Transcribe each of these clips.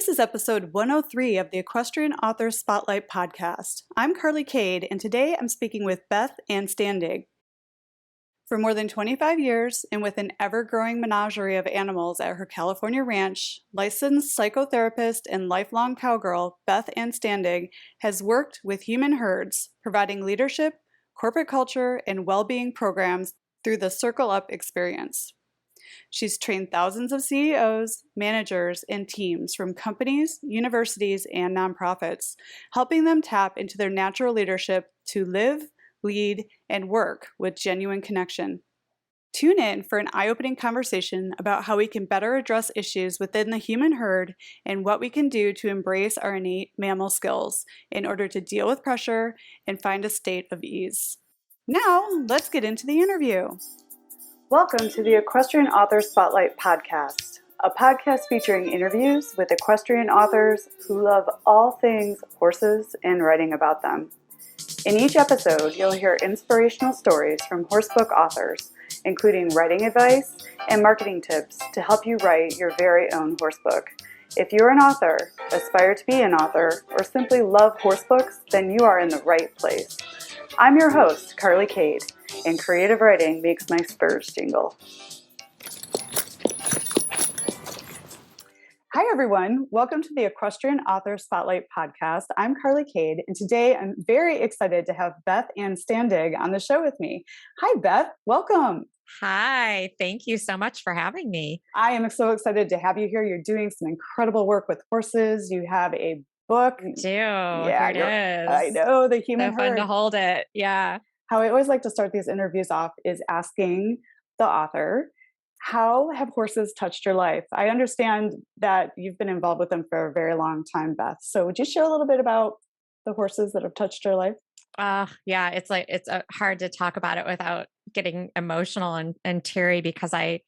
This is episode 103 of the Equestrian Author Spotlight podcast. I'm Carly Cade, and today I'm speaking with Beth Anstandig. For more than 25 years, and with an ever-growing menagerie of animals at her California ranch, licensed psychotherapist and lifelong cowgirl Beth Anstandig has worked with human herds, providing leadership, corporate culture, and well-being programs through the Circle Up experience. She's trained thousands of CEOs, managers, and teams from companies, universities, and nonprofits, helping them tap into their natural leadership to live, lead, and work with genuine connection. Tune in for an eye-opening conversation about how we can better address issues within the human herd and what we can do to embrace our innate mammal skills in order to deal with pressure and find a state of ease. Now, let's get into the interview. Welcome to the Equestrian Author Spotlight podcast, a podcast featuring interviews with equestrian authors who love all things horses and writing about them. In each episode, you'll hear inspirational stories from horsebook authors, including writing advice and marketing tips to help you write your very own horsebook. If you're an author, aspire to be an author, or simply love horsebooks, then you are in the right place. I'm your host, Carly Cade, and creative writing makes my spurs jingle. Hi, everyone. Welcome to the Equestrian Author Spotlight podcast. I'm Carly Cade, and today I'm very excited to have Beth Anstandig on the show with me. Hi, Beth. Welcome. Hi. Thank you so much for having me. I am so excited to have you here. You're doing some incredible work with horses. You have a book. I do. Yeah, here it is. I know, the human so fun herd. To hold it. Yeah. How I always like to start these interviews off is asking the author, how have horses touched your life? I understand that you've been involved with them for a very long time, Beth. So would you share a little bit about the horses that have touched your life? Yeah, it's hard to talk about it without getting emotional and teary because I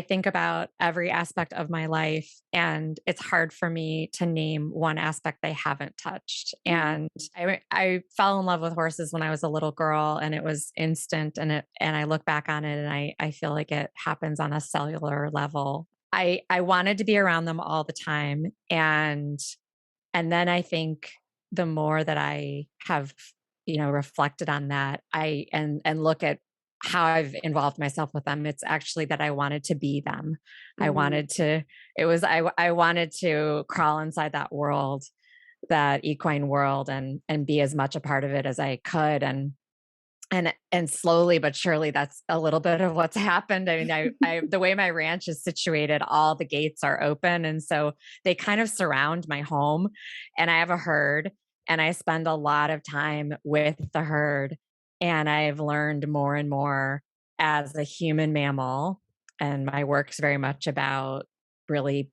think about every aspect of my life and it's hard for me to name one aspect they haven't touched. And I fell in love with horses when I was a little girl and it was instant and I look back on it and I feel like it happens on a cellular level. I wanted to be around them all the time. And then I think the more that I have, reflected on that, and look at how I've involved myself with them. It's actually that I wanted to be them. Mm-hmm. I wanted to crawl inside that world, that equine world and be as much a part of it as I could. And slowly but surely that's a little bit of what's happened. I mean, I the way my ranch is situated, all the gates are open. And so they kind of surround my home and I have a herd and I spend a lot of time with the herd. And I've learned more and more as a human mammal. And my work's very much about really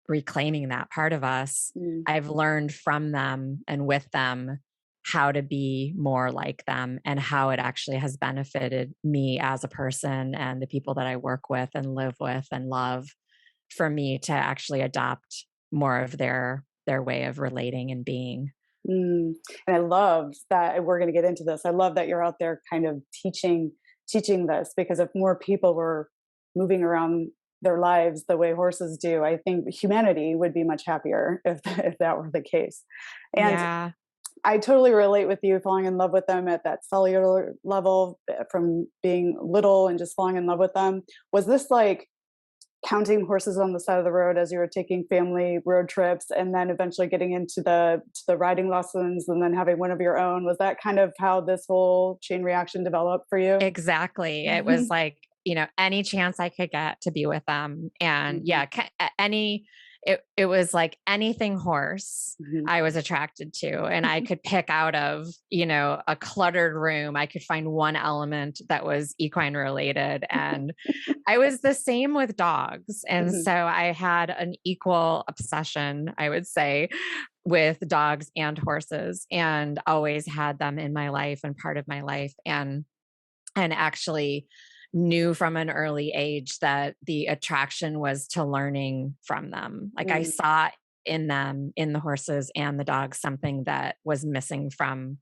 reclaiming that part of us. Mm. I've learned from them and with them how to be more like them and how it actually has benefited me as a person and the people that I work with and live with and love, for me to actually adopt more of their way of relating and being. And I love that we're going to get into this. I love that you're out there kind of teaching this, because if more people were moving around their lives the way horses do, I think humanity would be much happier if that were the case. And yeah. I totally relate with you falling in love with them at that cellular level from being little and just falling in love with them. Was this like counting horses on the side of the road as you were taking family road trips and then eventually getting into the riding lessons and then having one of your own? Was that kind of how this whole chain reaction developed for you? Exactly. Mm-hmm. It was like, any chance I could get to be with them. And it was like anything horse I was attracted to. And I could pick out of, a cluttered room. I could find one element that was equine related. And I was the same with dogs. And so I had an equal obsession, I would say, with dogs and horses, and always had them in my life and part of my life. And actually knew from an early age that the attraction was to learning from them. Like I saw in them, in the horses and the dogs, something that was missing from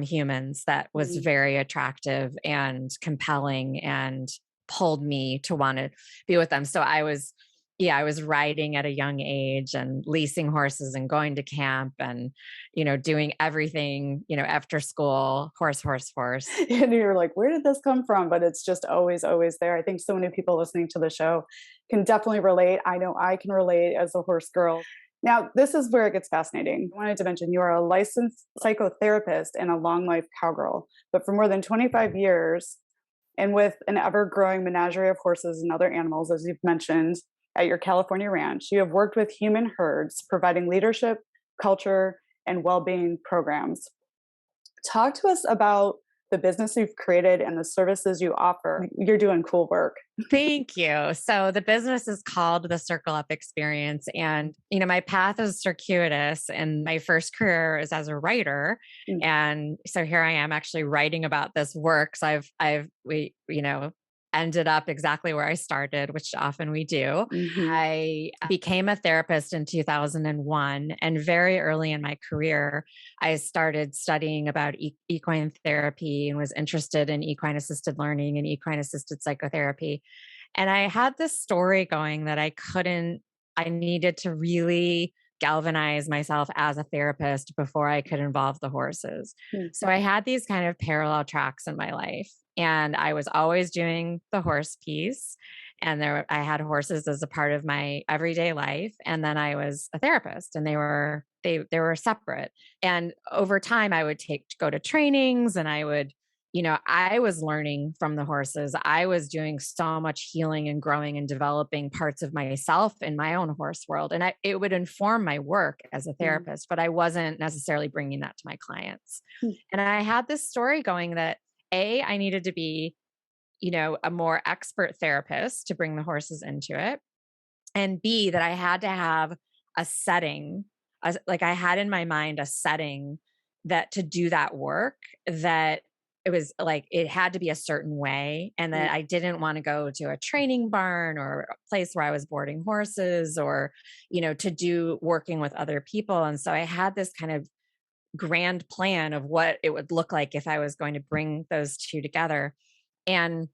humans that was very attractive and compelling and pulled me to want to be with them. So I was yeah, I was riding at a young age and leasing horses and going to camp and, doing everything, after school, horse, horse, horse. And you're like, where did this come from? But it's just always, always there. I think so many people listening to the show can definitely relate. I know I can relate as a horse girl. Now, this is where it gets fascinating. I wanted to mention you are a licensed psychotherapist and a long life cowgirl, but for more than 25 years, and with an ever growing menagerie of horses and other animals, as you've mentioned, at your California ranch, you have worked with human herds, providing leadership, culture, and well being programs. Talk to us about the business you've created and the services you offer. You're doing cool work. Thank you. So the business is called the Circle Up Experience. And, my path is circuitous and my first career is as a writer. Mm. And so here I am actually writing about this work. So we ended up exactly where I started, which often we do. Mhm. I became a therapist in 2001. And very early in my career, I started studying about equine therapy and was interested in equine assisted learning and equine assisted psychotherapy. And I had this story going that I needed to really galvanize myself as a therapist before I could involve the horses. Mm. So I had these kind of parallel tracks in my life. And I was always doing the horse piece. And I had horses as a part of my everyday life. And then I was a therapist and they were separate. And over time I would go to trainings and I was learning from the horses. I was doing so much healing and growing and developing parts of myself in my own horse world. And it would inform my work as a therapist, but I wasn't necessarily bringing that to my clients. Mm. And I had this story going that I needed to be, a more expert therapist to bring the horses into it. And B, that I had to have a setting, like I had in my mind a setting that to do that work, that it was like it had to be a certain way, and that I didn't want to go to a training barn or a place where I was boarding horses or, to do working with other people. And so I had this kind of grand plan of what it would look like if I was going to bring those two together. And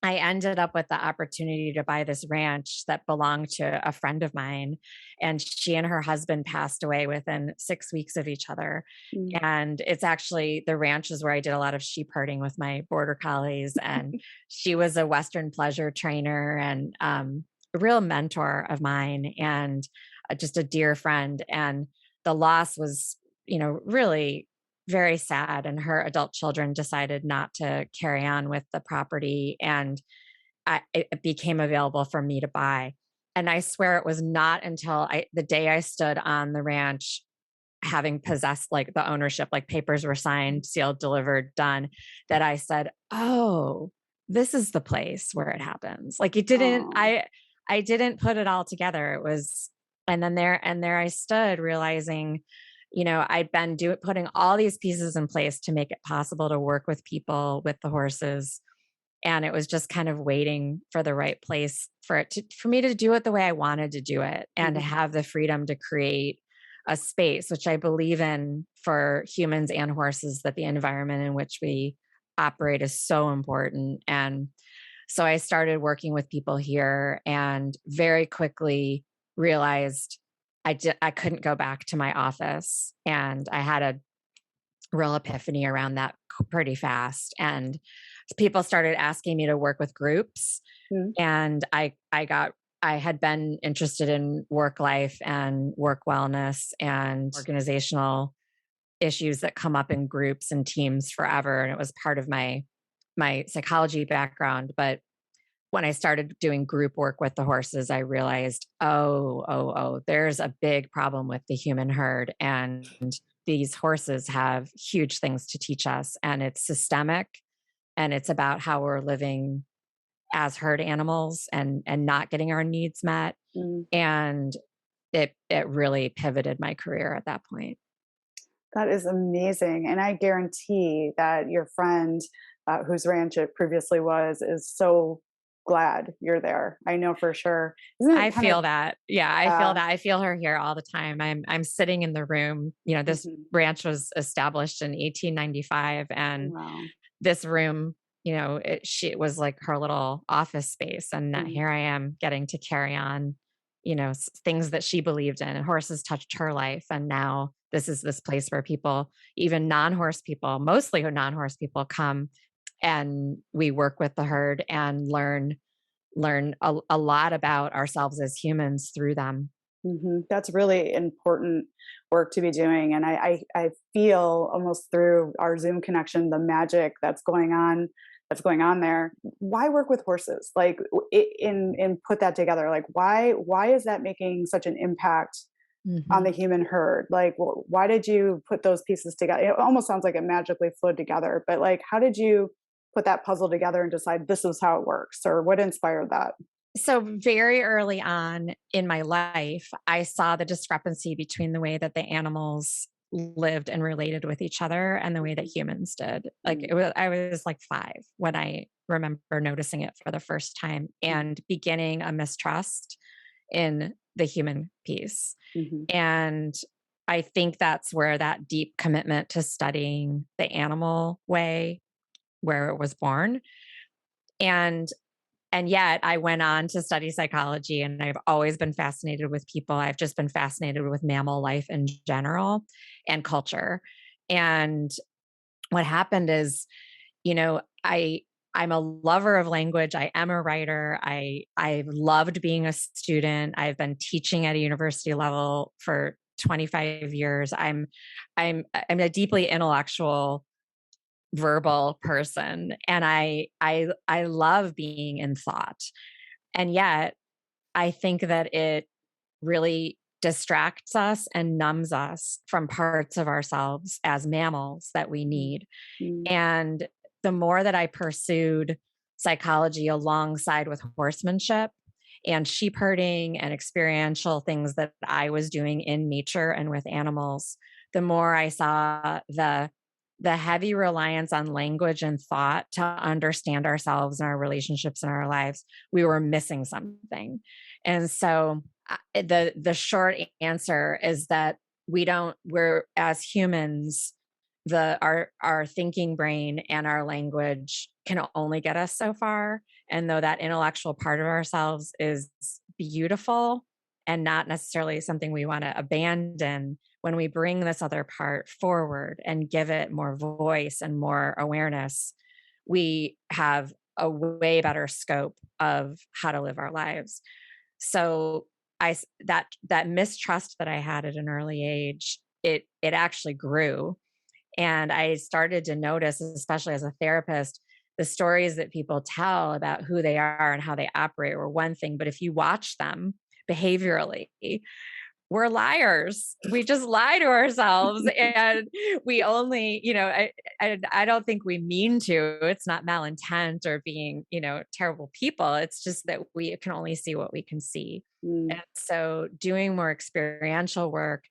I ended up with the opportunity to buy this ranch that belonged to a friend of mine. And she and her husband passed away within 6 weeks of each other. Mm. And it's actually the ranch is where I did a lot of sheep herding with my border collies. And she was a Western pleasure trainer and a real mentor of mine and just a dear friend. And the loss was, really very sad, and her adult children decided not to carry on with the property, and it became available for me to buy. And I swear it was not until the day I stood on the ranch, having possessed like the ownership, like papers were signed, sealed, delivered, done, that I said, "Oh, this is the place where it happens." Like it didn't, Aw. I didn't put it all together. It was, and then there I stood realizing, I'd been putting all these pieces in place to make it possible to work with people with the horses. And it was just kind of waiting for the right place for me to do it the way I wanted to do it and to Mhm. have the freedom to create a space, which I believe in for humans and horses, that the environment in which we operate is so important. And so I started working with people here and very quickly realized I couldn't go back to my office. And I had a real epiphany around that pretty fast. And people started asking me to work with groups. Mm. And I had been interested in work life and work wellness and organizational issues that come up in groups and teams forever. And it was part of my psychology background. But when I started doing group work with the horses, I realized, there's a big problem with the human herd. And these horses have huge things to teach us. And it's systemic, and it's about how we're living as herd animals and not getting our needs met. Mm. And it really pivoted my career at that point. That is amazing. And I guarantee that your friend, whose ranch it previously was, is so glad you're there. I know for sure. Isn't I it kind of, feel that. Yeah, I feel that. I feel her here all the time. I'm sitting in the room. This mhm. ranch was established in 1895, and Wow. this room it was like her little office space. And now Mhm. here I am getting to carry on, things that she believed in. And horses touched her life. And now this is this place where people, even non-horse people, mostly non-horse people, come and we work with the herd and learn a lot about ourselves as humans through them. That's really important work to be doing. And I feel almost through our Zoom connection, the magic that's going on there. Why work with horses? Like in put that together, like why is that making such an impact on Mhm. the human herd? Like, why did you put those pieces together? It almost sounds like it magically flowed together, but like, how did you put that puzzle together and decide this is how it works, or what inspired that? So very early on in my life, I saw the discrepancy between the way that the animals lived and related with each other and the way that humans did. Like Mm, I was like 5 when I remember noticing it for the first time mm, and beginning a mistrust in the human piece. mhm, And I think that's where that deep commitment to studying the animal way where it was born. And and yet I went on to study psychology, and I've always been fascinated with people. I've just been fascinated with mammal life in general and culture. And what happened is, you know, I I'm a lover of language. I am a writer. I've loved being a student. I've been teaching at a university level for 25 years. I'm a deeply intellectual verbal person, and I love being in thought. And yet, I think that it really distracts us and numbs us from parts of ourselves as mammals that we mm, need. mm, And the more that I pursued psychology alongside with horsemanship and sheep herding and experiential things that I was doing in nature and with animals, the more I saw the heavy reliance on language and thought to understand ourselves and our relationships in our lives. We were missing something. And so the short answer is that we're as humans, our thinking brain and our language can only get us so far. And though that intellectual part of ourselves is beautiful and not necessarily something we want to abandon, when we bring this other part forward and give it more voice and more awareness, we have a way better scope of how to live our lives. So that mistrust that I had at an early age, it actually grew. And I started to notice, especially as a therapist, the stories that people tell about who they are and how they operate were one thing. But if you watch them behaviorally, we're liars. We just lie to ourselves, and we only, I don't think we mean to. It's not malintent or being, terrible people. It's just that we can only see what we can see. mm, And so doing more experiential work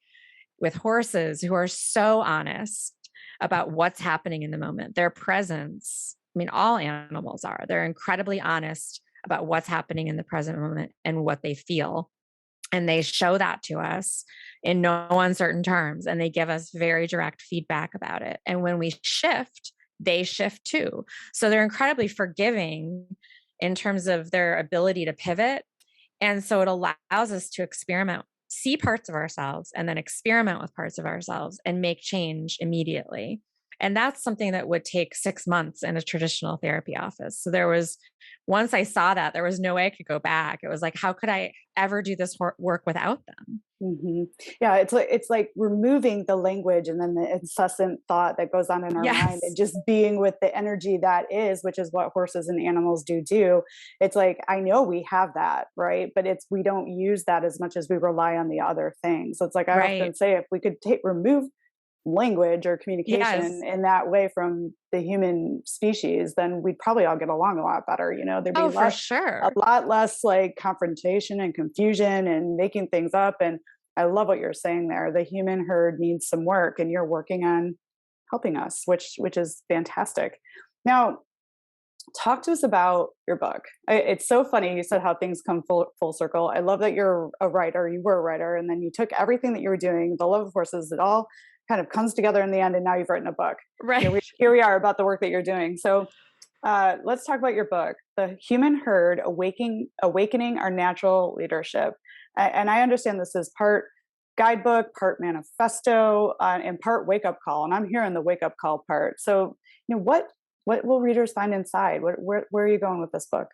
with horses who are so honest about what's happening in the moment, their presence. I mean, all animals are. They're incredibly honest about what's happening in the present moment and what they feel. And they show that to us in no uncertain terms. And they give us very direct feedback about it. And when we shift, they shift too. So they're incredibly forgiving in terms of their ability to pivot. And so it allows us to experiment, see parts of ourselves, and then experiment with parts of ourselves and make change immediately. And that's something that would take 6 months in a traditional therapy office. So once I saw that, there was no way I could go back. It was like, how could I ever do this work without them? mhm. Yeah, it's like removing the language and then the incessant thought that goes on in our mind, and Yes. just being with the energy that is, which is what horses and animals do. It's like, I know we have that, right? But it's we don't use that as much as we rely on the other things. So it's like I Right. often say, if we could remove language or communication Yes. in that way from the human species, then we'd probably all get along a lot better. There'd be Oh, for a sure. lot less like confrontation and confusion and making things up. And I love what you're saying there. The human herd needs some work, and you're working on helping us, which is fantastic. Now, talk to us about your book. It's so funny. You said how things come full circle. I love that you're a writer. You were a writer, and then you took everything that you were doing, the love of horses. It all kind of comes together in the end, and now you've written a book. Right. Here we are about the work that you're doing. So, Let's talk about your book, The Human Herd: Awakening Our Natural Leadership. And I understand this is part guidebook, part manifesto, and part wake up call. And I'm here in the wake up call part. So, what will readers find inside? Where are you going with this book?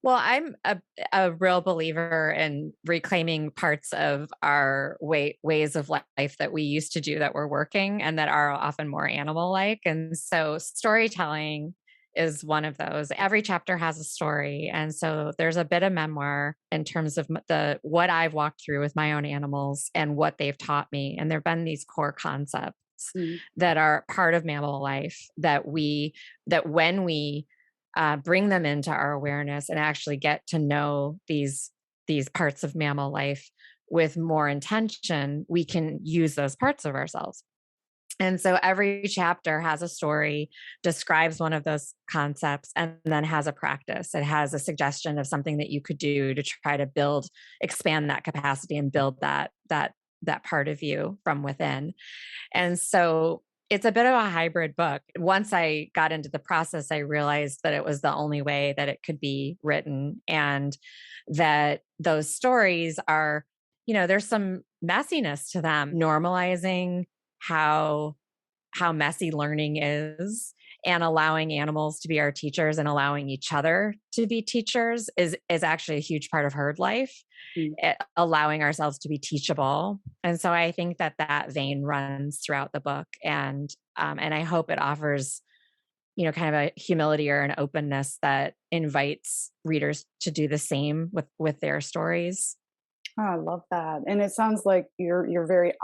Well, I'm a real believer in reclaiming parts of our ways of life that we used to do that were working and that are often more animal like. And so storytelling is one of those. Every chapter has a story. And so there's a bit of memoir in terms of the what I've walked through with my own animals and what they've taught me. And there've been these core concepts Mm. that are part of mammal life that when we bring them into our awareness and actually get to know these parts of mammal life with more intention, we can use those parts of ourselves. And so every chapter has a story, describes one of those concepts, and then has a practice. It has a suggestion of something that you could do to try to expand that capacity and build that part of you from within. And so it's a bit of a hybrid book. Once I got into the process, I realized that it was the only way that it could be written, and that those stories are, there's some messiness to them, normalizing how messy learning is, and allowing animals to be our teachers and allowing each other to be teachers is actually a huge part of herd life. Mm. Allowing ourselves to be teachable. And so I think that vein runs throughout the book, and I hope it offers, kind of a humility or an openness that invites readers to do the same with their stories. Oh, I love that. And it sounds like you're very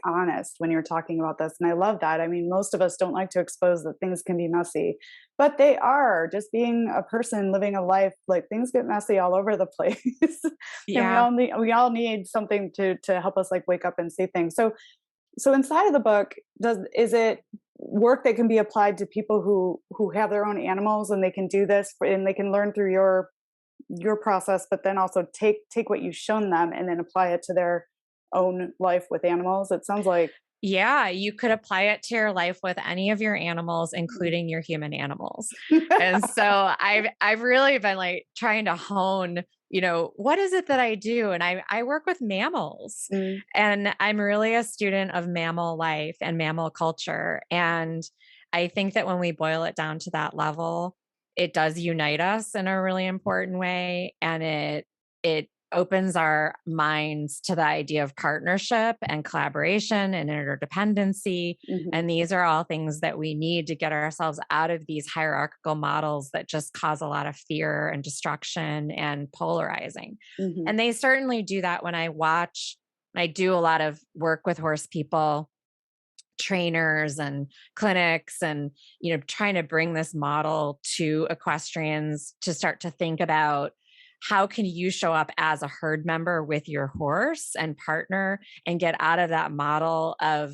honest when you're talking about this. And I love that. I mean, most of us don't like to expose that things can be messy, but they are. Just being a person living a life, like things get messy all over the place. And Yeah. we all need something to help us like wake up and see things. So inside of the book, is it work that can be applied to people who have their own animals, and they can do this and they can learn through your process, but then also take what you've shown them and then apply it to their own life with animals? It sounds like. Yeah, you could apply it to your life with any of your animals, including your human animals. And so I've really been like trying to hone, what is it that I do? And I work with mammals, Mm, and I'm really a student of mammal life and mammal culture. And I think that when we boil it down to that level, it does unite us in a really important way, and it opens our minds to the idea of partnership and collaboration and interdependency. mhm, And these are all things that we need to get ourselves out of these hierarchical models that just cause a lot of fear and destruction and polarizing. mhm, And they certainly do that when I do a lot of work with horse people, trainers and clinics, and trying to bring this model to equestrians to start to think about how can you show up as a herd member with your horse and partner, and get out of that model of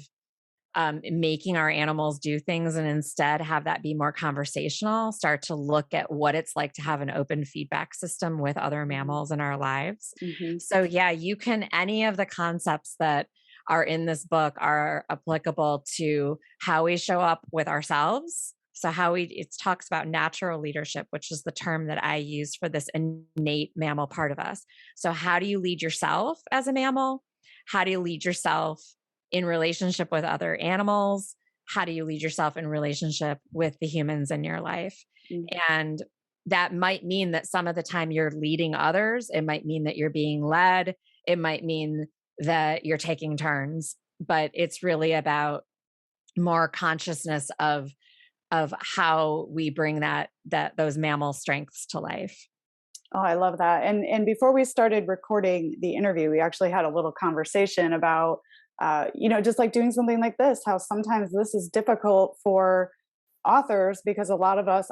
making our animals do things, and instead have that be more conversational, start to look at what it's like to have an open feedback system with other mhm, mammals in our lives. mhm, So yeah, any of the concepts that are in this book are applicable to how we show up with ourselves. So it talks about natural leadership, which is the term that I use for this innate mammal part of us. So how do you lead yourself as a mammal? How do you lead yourself in relationship with other animals? How do you lead yourself in relationship with the humans in your life? mm. And that might mean that some of the time you're leading others. It might mean that you're being led. It might mean that you're taking turns, but it's really about more consciousness of how we bring those mammal strengths to life. Oh, I love that. And before we started recording the interview, we actually had a little conversation about, just like doing something like this, how sometimes this is difficult for authors because a lot of us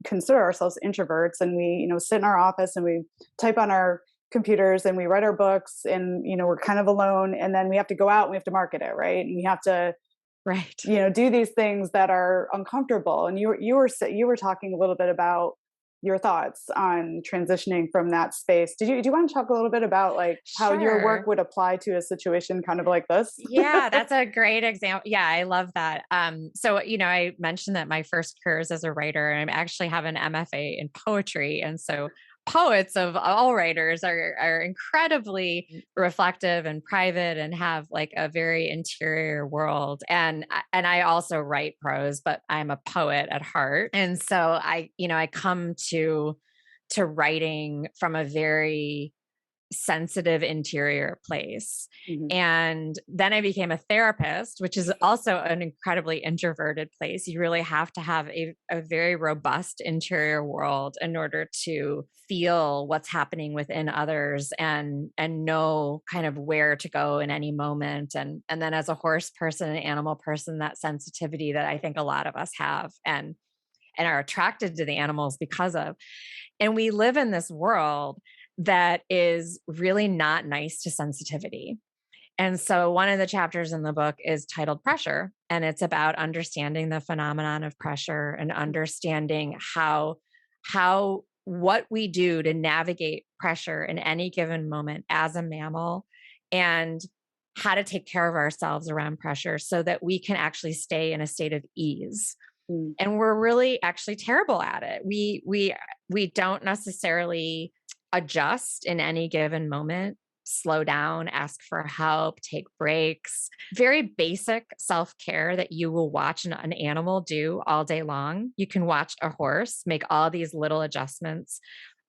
consider ourselves introverts, and we, sit in our office and we type on our computers and we write our books, and, we're kind of alone, and then we have to go out and we have to market it, right? And we have to, Right. do these things that are uncomfortable. And you were talking a little bit about your thoughts on transitioning from that space. Do you want to talk a little bit about like how your work Sure. would apply to a situation kind of like this? Yeah, that's a great example. Yeah, I love that. So, I mentioned that my first career is as a writer, and I actually have an MFA in poetry. And so poets of all writers are incredibly reflective and private and have like a very interior world. And I also write prose, but I'm a poet at heart. And so I come to writing from a very sensitive interior place. Mhm. And then I became a therapist, which is also an incredibly introverted place. You really have to have a very robust interior world in order to feel what's happening within others and know kind of where to go in any moment. And then as a horse person, an animal person, that sensitivity that I think a lot of us have and are attracted to the animals because of. And we live in this world that is really not nice to sensitivity. And so one of the chapters in the book is titled Pressure, and it's about understanding the phenomenon of pressure and understanding how what we do to navigate pressure in any given moment as a mammal, and how to take care of ourselves around pressure so that we can actually stay in a state of ease. Mm. And we're really actually terrible at it. We don't necessarily adjust in any given moment, slow down, ask for help, take breaks. Very basic self-care that you will watch an animal do all day long. You can watch a horse make all these little adjustments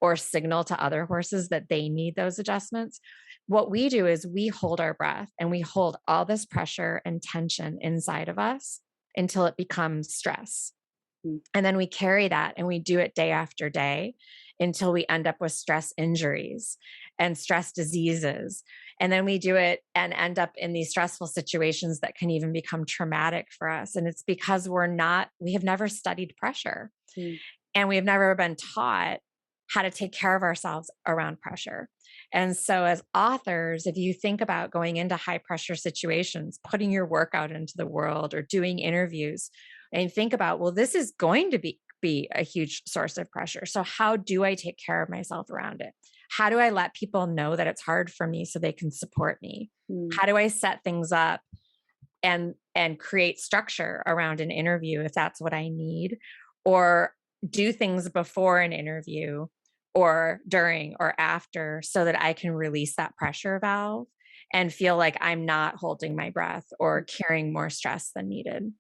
or signal to other horses that they need those adjustments. What we do is we hold our breath and we hold all this pressure and tension inside of us until it becomes stress. Mm. And then we carry that and we do it day after day until we end up with stress injuries and stress diseases. And then we do it and end up in these stressful situations that can even become traumatic for us. And it's because we have never studied pressure Mm. and we've never been taught how to take care of ourselves around pressure. And so, as authors, if you think about going into high pressure situations, putting your work out into the world or doing interviews, and think about, well, this is going to be a huge source of pressure. So, how do I take care of myself around it? How do I let people know that it's hard for me so they can support me? Mm. How do I set things up and create structure around an interview if that's what I need, or do things before an interview or during or after so that I can release that pressure valve and feel like I'm not holding my breath or carrying more stress than needed.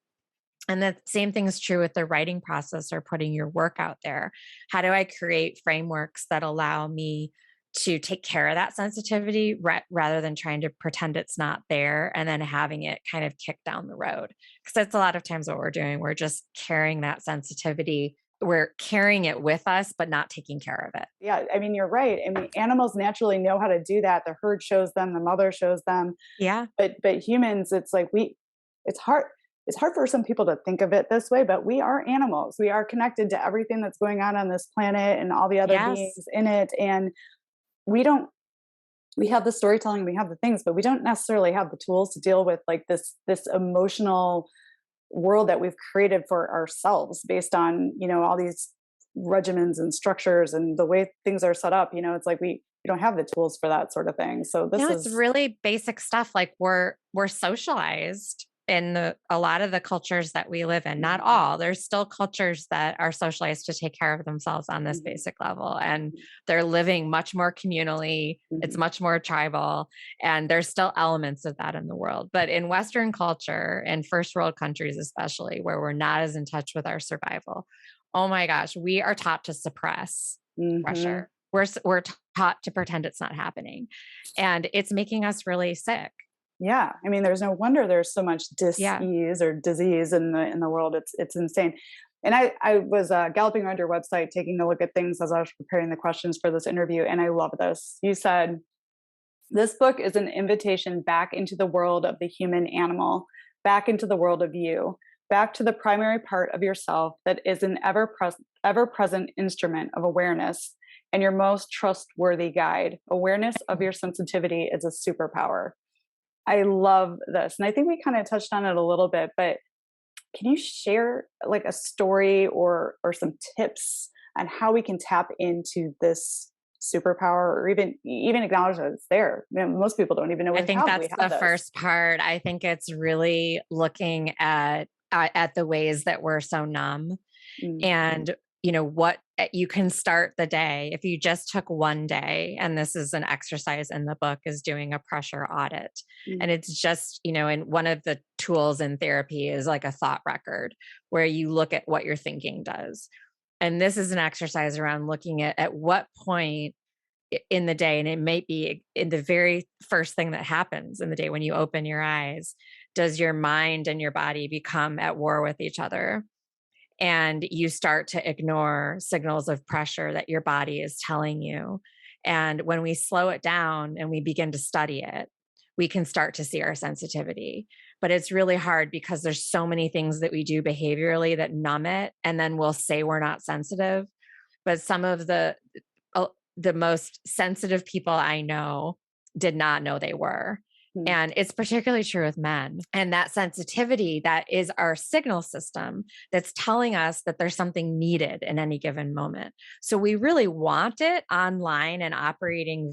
And the same thing is true with the writing process or putting your work out there. How do I create frameworks that allow me to take care of that sensitivity rather than trying to pretend it's not there and then having it kind of kick down the road? Because that's a lot of times what we're doing. We're just carrying that sensitivity. We're carrying it with us, but not taking care of it. Yeah, I mean, you're right. I mean, animals naturally know how to do that. The herd shows them, the mother shows them. Yeah. But humans, it's like it's hard. It's hard for some people to think of it this way, but we are animals. We are connected to everything that's going on this planet and all the other beings Yes. in it. And we don't, we have the storytelling, we have the things, but we don't necessarily have the tools to deal with like this emotional world that we've created for ourselves based on, all these regimens and structures and the way things are set up. It's like we don't have the tools for that sort of thing. So this No, it's is really basic stuff. Like we're socialized in a lot of the cultures that we live in. Not Mhm. all. There's still cultures that are socialized to take care of themselves on this Mhm. basic level, and they're living much more communally. It's Mhm. much more tribal, and there's still elements of that in the world. But in Western culture and first world countries, especially where we're not as in touch with our survival, oh my gosh, we are taught to suppress Mhm. pressure. We're taught to pretend it's not happening, and it's making us really sick. Yeah, I mean, there's no wonder there's so much Yeah. dis-ease or disease in the world. It's insane. And I was galloping around your website, taking a look at things as I was preparing the questions for this interview, and I love this. You said this book is an invitation back into the world of the human animal, back into the world of you, back to the primary part of yourself that is an ever present instrument of awareness and your most trustworthy guide. Awareness of your sensitivity is a superpower. I love this. And I think we kind of touched on it a little bit, but can you share like a story or some tips on how we can tap into this superpower, or even acknowledge that it's there. Most people don't even know I think we that's have the this. first part. I think it's really looking at the ways that we're so numb. Mm, And what you can start the day if you just took one day, and this is an exercise in the book, is doing a pressure audit. mm, And it's just, and one of the tools in therapy is like a thought record, where you look at what your thinking does. And this is an exercise around looking at what point in the day, and it may be in the very first thing that happens in the day when you open your eyes, does your mind and your body become at war with each other, and you start to ignore signals of pressure that your body is telling you. And when we slow it down and we begin to study it, we can start to see our sensitivity. But it's really hard because there's so many things that we do behaviorally that numb it, and then we'll say we're not sensitive. But some of the most sensitive people I know did not know they were. mm. And it's particularly true with men. And that sensitivity, that is our signal system that's telling us that there's something needed in any given moment. So we really want it online and operating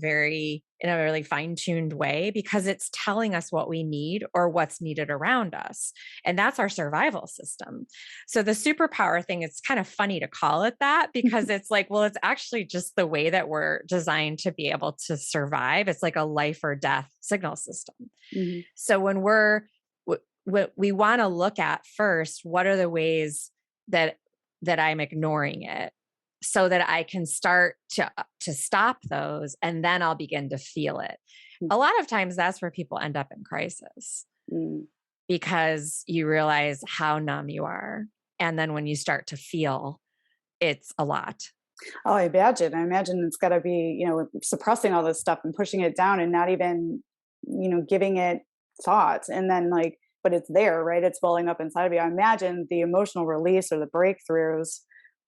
in a really fine-tuned way, because it's telling us what we need or what's needed around us. And that's our survival system. So the superpower thing, it's kind of funny to call it that, because it's like, well, it's actually just the way that we're designed to be able to survive. It's like a life or death signal system. Mhm. So when we want to look at first, what are the ways that I'm ignoring it, so that I can start to stop those, and then I'll begin to feel it. Mm, A lot of times that's where people end up in crisis, mm. because you realize how numb you are. And then when you start to feel, it's a lot. Oh, I imagine. I imagine it's got to be, suppressing all this stuff and pushing it down and not even, giving it thoughts. And then, like, but it's there, right? It's welling up inside of you. I imagine the emotional release or the breakthroughs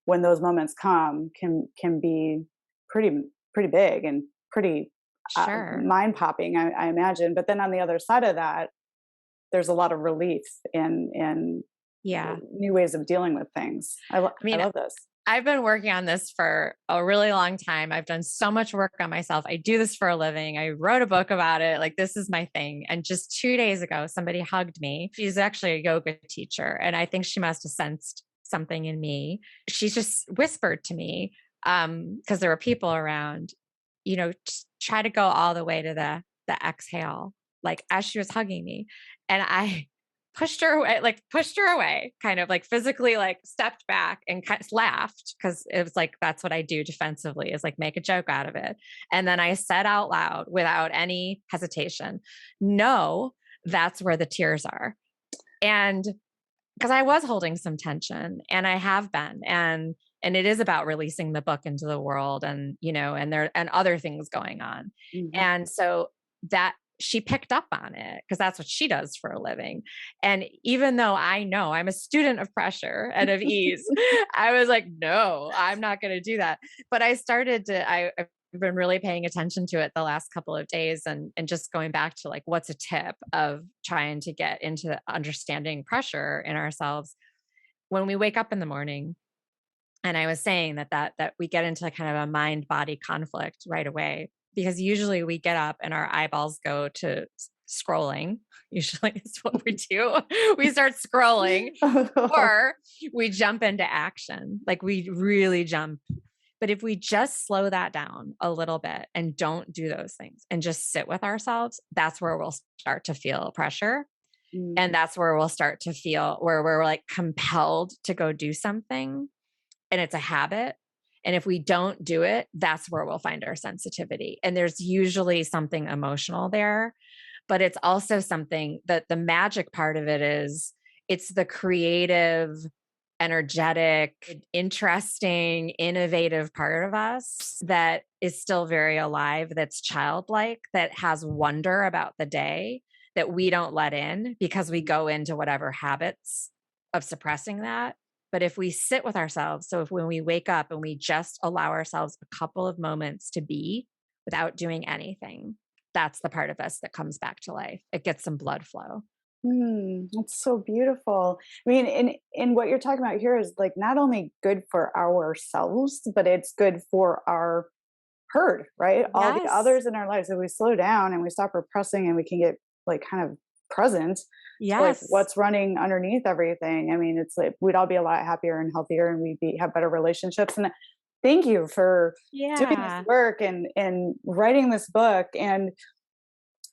when those moments come can be pretty pretty big and pretty Sure. mind popping. I imagine. But then on the other side of that, there's a lot of relief and Yeah. new ways of dealing with things. I I mean, love this. I've been working on this for a really long time. I've done so much work on myself. I do this for a living. I wrote a book about it. Like, this is my thing. And just 2 days ago, somebody hugged me. She's actually a yoga teacher. And I think she must have sensed something in me. She just whispered to me, because there were people around, try to go all the way to the exhale, like as she was hugging me. And I pushed her away, kind of like physically, like stepped back and kind of laughed, because it was like, that's what I do defensively, is like make a joke out of it. And then I said out loud, without any hesitation, no, that's where the tears are. And because I was holding some tension, and I have been, and it is about releasing the book into the world, and and other things going on. Mhm. And so that she picked up on it, because that's what she does for a living. And even though I know I'm a student of pressure and of ease, I was like, no, I'm not going to do that. But I've been really paying attention to it the last couple of days, and just going back to, like, what's a tip of trying to get into understanding pressure in ourselves when we wake up in the morning. And I was saying that we get into kind of a mind body conflict right away, because usually we get up and our eyeballs go to scrolling. Usually it's what we do. We start scrolling, or we jump into action. Like, we really jump. But if we just slow that down a little bit and don't do those things and just sit with ourselves, that's where we'll start to feel pressure. Mm, And that's where we'll start to feel where we're like compelled to go do something, and it's a habit. And if we don't do it, that's where we'll find our sensitivity. And there's usually something emotional there, but it's also something that the magic part of it is, it's the creative, energetic, interesting, innovative part of us that is still very alive, that's childlike, that has wonder about the day, that we don't let in because we go into whatever habits of suppressing that. But if we sit with ourselves, so if when we wake up and we just allow ourselves a couple of moments to be without doing anything, that's the part of us that comes back to life. It gets some blood flow. That's so beautiful. I mean, and what you're talking about here is like not only good for ourselves, but it's good for our herd, right? All the Yes. others in our lives. If we slow down and we stop repressing and we can get like kind of present to like Yes. what's running underneath everything. I mean, it's like we'd all be a lot happier and healthier and have better relationships. And thank you for doing this Yeah. work and writing this book. And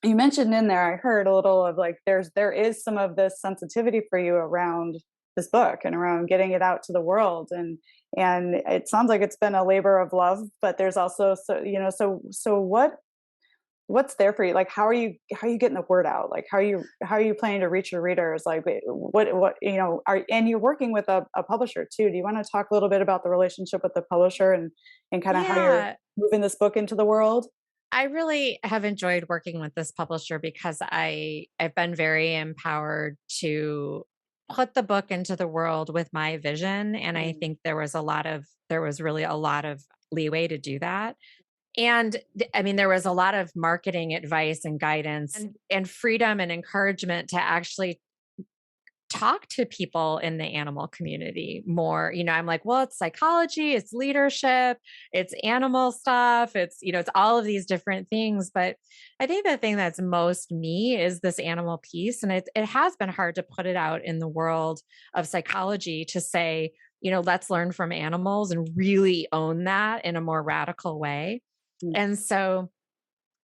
you mentioned in there, I heard a little of like there is some of this sensitivity for you around this book and around getting it out to the world. And it sounds like it's been a labor of love, but there's also so what's there for you? Like how are you getting the word out? Like how are you planning to reach your readers? Like what are and you're working with a publisher too. Do you want to talk a little bit about the relationship with the publisher and kind of how you're Yeah. moving this book into the world? I really have enjoyed working with this publisher because I've been very empowered to put the book into the world with my vision, and I Mm. think there was really a lot of leeway to do that. And I mean, there was a lot of marketing advice and guidance and freedom and encouragement to actually talk to people in the animal community more. I'm like, well, it's psychology, it's leadership, it's animal stuff, it's all of these different things. But I think the thing that's most me is this animal piece. And it has been hard to put it out in the world of psychology to say, let's learn from animals and really own that in a more radical way. Mm. And so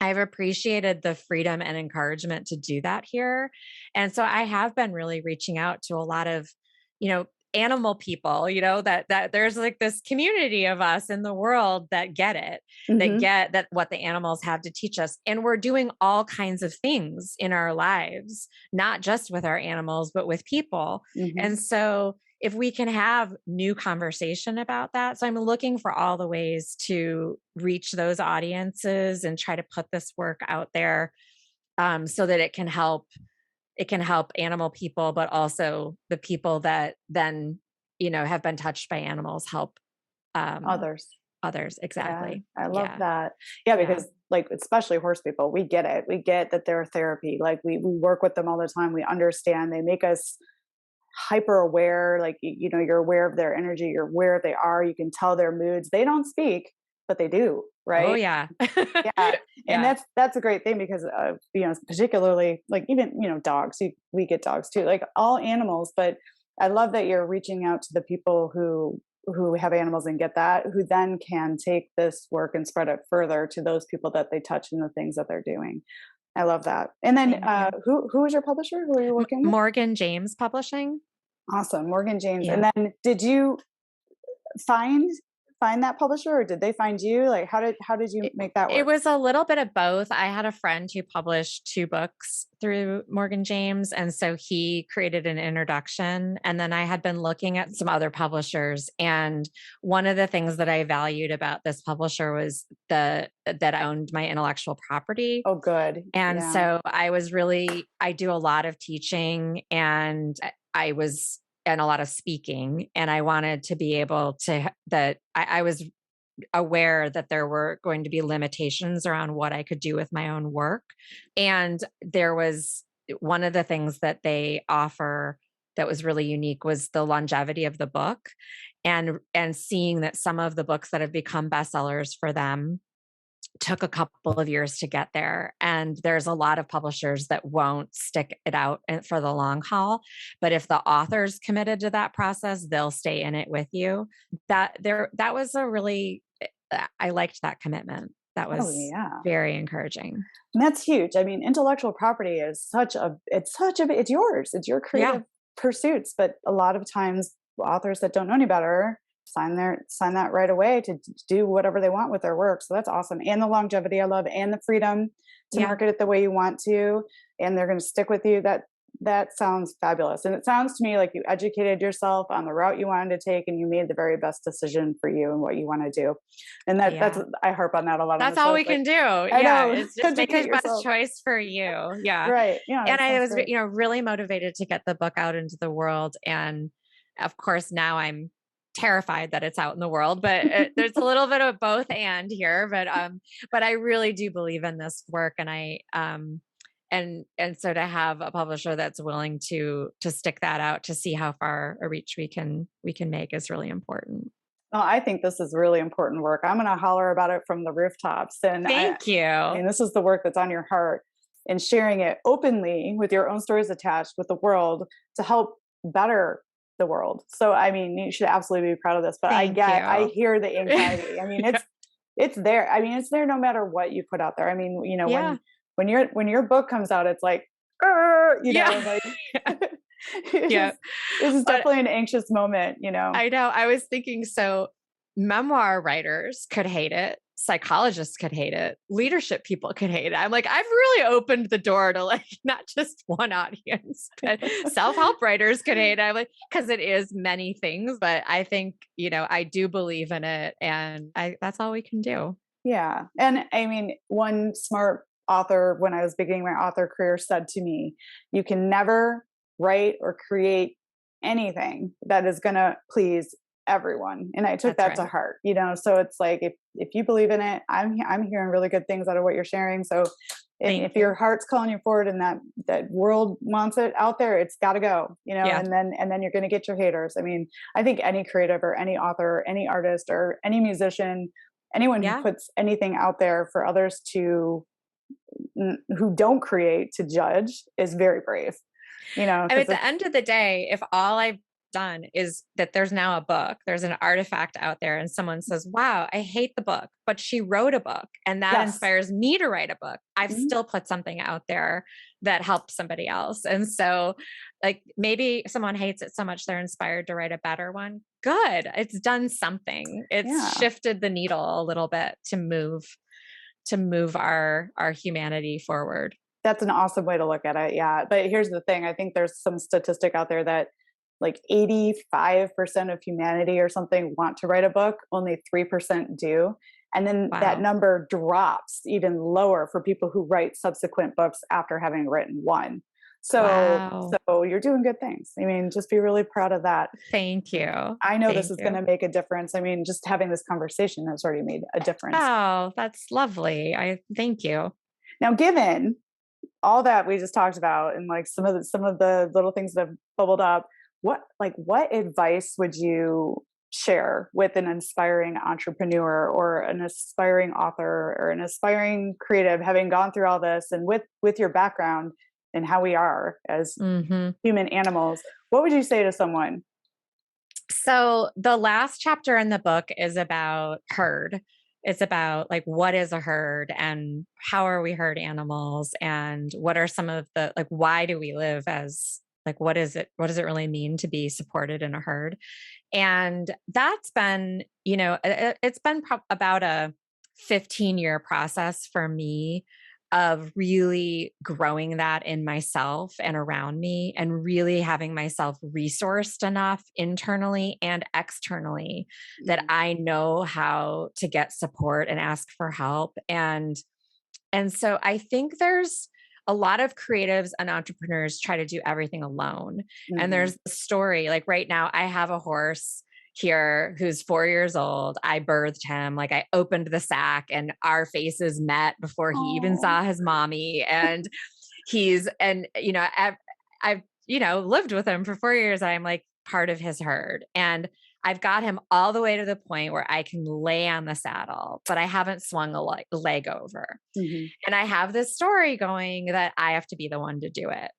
I've appreciated the freedom and encouragement to do that here. And so I have been really reaching out to a lot of, you know, animal people, that there's like this community of us in the world that get it, that Mhm. get that what the animals have to teach us. And we're doing all kinds of things in our lives, not just with our animals, but with people. Mhm. And so if we can have new conversation about that. So I'm looking for all the ways to reach those audiences and try to put this work out there, so that it can help animal people, but also the people that then have been touched by animals help um, Others. others. Yeah, Exactly. I love Yeah. that. Yeah, Yeah. because like especially horse people, we get it. We get that they're therapy. Like we work with them all the time. We understand. They make us hyper aware. Like you're aware of their energy. You're aware they are. You can tell their moods. They don't speak, but they do. Oh Right. yeah. Yeah, and Yeah. that's a great thing because particularly like even dogs. We get dogs too, like all animals. But I love that you're reaching out to the people who have animals and get that, who then can take this work and spread it further to those people that they touch and the things that they're doing. I love that. And then Thank you. who is your publisher? Who are you working with? Morgan James Publishing. Awesome, Morgan James. And Yeah. then did you find find that publisher or did they find you? Like how did you It make that it work? was a little bit of both. I had a friend who published 2 books through Morgan James, and so he created an introduction, and then I had been looking at some other publishers, and one of the things that I valued about this publisher was that owned my intellectual property, Oh, good. and Yeah. so I do a lot of teaching, and I was and a lot of speaking, and I wanted to be able to that I was aware that there were going to be limitations around what I could do with my own work. And there was one of the things that they offer that was really unique was the longevity of the book, and seeing that some of the books that have become bestsellers for them took a couple of years to get there. And there's a lot of publishers that won't stick it out for the long haul. But if the author's committed to that process, they'll stay in it with you. That was a really, I liked that commitment. That Oh, was yeah. very encouraging. And that's huge. I mean, intellectual property is it's yours. It's your Yeah. creative pursuits. But a lot of times authors that don't know any better sign that right away to do whatever they want with their work. So that's awesome. And the longevity I love and the freedom to Yeah. market it the way you want to. And they're going to stick with you. That sounds fabulous. And it sounds to me like you educated yourself on the route you wanted to take and you made the very best decision for you and what you want to do. And that's Yeah. I harp on that a lot on the That's all show. we It's like, can do. I Yeah. know, It's just make educate the best yourself. choice for you. Yeah. Right. Yeah, And that I sounds was, great. really motivated to get the book out into the world. And of course, now I'm terrified that it's out in the world, but there's a little bit of both and here, but I really do believe in this work. And And so to have a publisher that's willing to stick that out to see how far a reach we can make is really important. Well, I think this is really important work. I'm going to holler about it from the rooftops. And Thank I you. mean, this is the work that's on your heart, and sharing it openly with your own stories attached with the world to help better the world. So, I mean, you should absolutely be proud of this, but Thank I you. hear the anxiety. I mean, Yeah. it's there. I mean, it's there no matter what you put out there. I mean, Yeah. when your book comes out, it's like, Yeah. like Yeah. it's But definitely an anxious moment. I know. I was thinking, so memoir writers could hate it. Psychologists could hate it. Leadership people could hate it. I'm like, I've really opened the door to like not just one audience, but self-help writers could hate it. I'm like, because it is many things, but I think, I do believe in it, and that's all we can do. Yeah. And I mean, one smart author, when I was beginning my author career, said to me, you can never write or create anything that is going to please everyone. And I took That's that to right. heart. So it's like, if you believe in it, I'm hearing really good things out of what you're sharing. So, and Thank if you. your heart's calling you forward and that world wants it out there, it's got to go. Yeah. And then you're going to get your haters. I mean, I think any creative or any author, or any artist or any musician, anyone who Yeah. puts anything out there for others to who don't create to judge is very brave. And Because at the end of the day, if all I've done is that there's now a book, there's an artifact out there, and someone says, wow, I hate the book, but she wrote a book and that yes. inspires me to write a book, I've Mhm. still put something out there that helps somebody else. And so, like, maybe someone hates it so much they're inspired to write a better one. Good. It's done something. It's Yeah. shifted the needle a little bit to move our humanity forward. That's an awesome way to look at it. Yeah. But here's the thing. I think there's some statistic out there that like 85% of humanity or something want to write a book, only 3% do. And then that Wow. number drops even lower for people who write subsequent books after having written one. So Wow. so you're doing good things. I mean, just be really proud of that. Thank you. I know this Thank is going you. to make a difference. I mean, just having this conversation has already made a difference. Oh, that's lovely. I thank you. Now, given all that we just talked about and like some of the little things that have bubbled up, what advice would you share with an inspiring entrepreneur or an aspiring author or an aspiring creative, having gone through all this and with your background and how we are as Mhm. human animals? What would you say to someone? So the last chapter in the book is about herd. It's about like what is a herd and how are we herd animals and what are some of the like why do we live as like what does it really mean to be supported in a herd? And that's been, it's been about a 15-year process for me of really growing that in myself and around me and really having myself resourced enough internally and externally that Mhm. I know how to get support and ask for help. And so I think there's a lot of creatives and entrepreneurs try to do everything alone. And Mhm. there's the story, like right now, I have a horse here who's 4 years old. I birthed him, like I opened the sack and our faces met before he even Oh. saw his mommy. And I've lived with him for 4 years. I'm like part of his herd. And I've got him all the way to the point where I can lay on the saddle, but I haven't swung a leg over. Mhm. And I have this story going that I have to be the one to do it.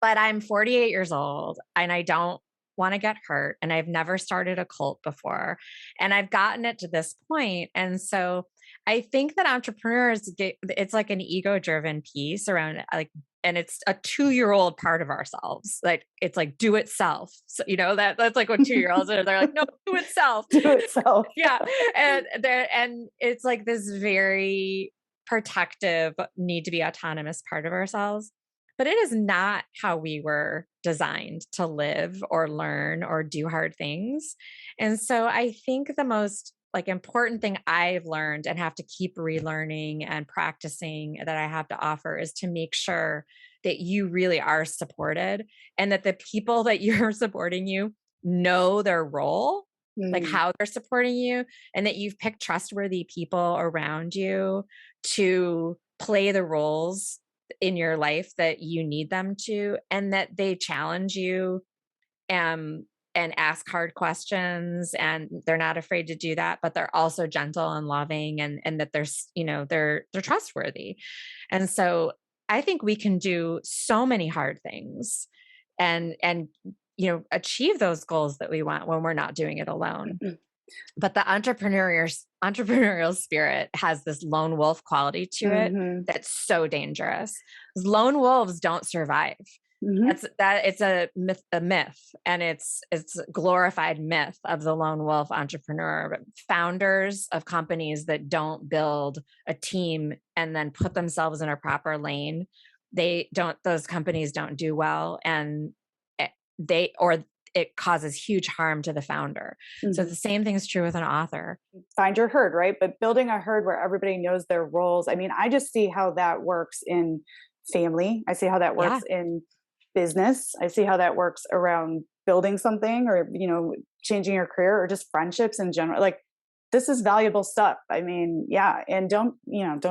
But I'm 48 years old and I don't want to get hurt. And I've never started a cult before. And I've gotten it to this point. And so I think that entrepreneurs it's like an ego driven piece around like, and it's a 2-year-old part of ourselves. Like it's like do it self. So, that's like what 2-year-olds are. They're like, no, do it self. Do it self. Yeah. And it's like this very protective need to be autonomous part of ourselves, but it is not how we were designed to live or learn or do hard things. And so I think the most like important thing I've learned and have to keep relearning and practicing that I have to offer is to make sure that you really are supported and that the people that you're supporting you know their role, like Mm. how they're supporting you, and that you've picked trustworthy people around you to play the roles in your life that you need them to, and that they challenge you, um, and ask hard questions, and they're not afraid to do that, but they're also gentle and loving, and that they're trustworthy. And so I think we can do so many hard things and achieve those goals that we want when we're not doing it alone. But the entrepreneurial spirit has this lone wolf quality to it Mm-hmm. that's so dangerous. 'Cause lone wolves don't survive. Mm-hmm. It's a myth, and it's a glorified myth of the lone wolf entrepreneur. But founders of companies that don't build a team and then put themselves in a proper lane, those companies don't do well, and it causes huge harm to the founder. So Mm-hmm. the same thing is true with an author. Find your herd, right? But building a herd where everybody knows their roles. I mean, I just see how that works in family. I see how that works Yeah. in business. I see how that works around building something, or, changing your career, or just friendships in general. Like, this is valuable stuff. I mean, yeah. And don't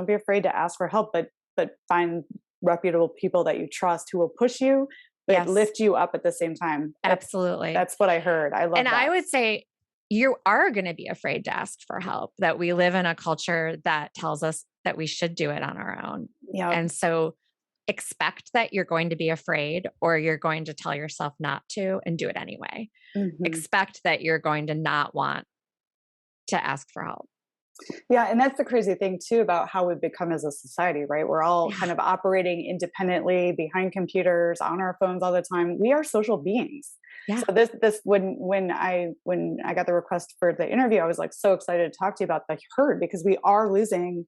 be afraid to ask for help, but find reputable people that you trust who will push you, but Yes, lift you up at the same time. absolutely. That's what I heard. I love And that. I would say you are going to be afraid to ask for help, that we live in a culture that tells us that we should do it on our own. Yeah. And so expect that you're going to be afraid, or you're going to tell yourself not to and do it anyway. Mm-hmm. Expect that you're going to not want to ask for help. Yeah. And that's the crazy thing too about how we've become as a society, right? We're all kind of operating independently behind computers, on our phones all the time. We are social beings. Yeah. So this when I got the request for the interview, I was like so excited to talk to you about the herd, because we are losing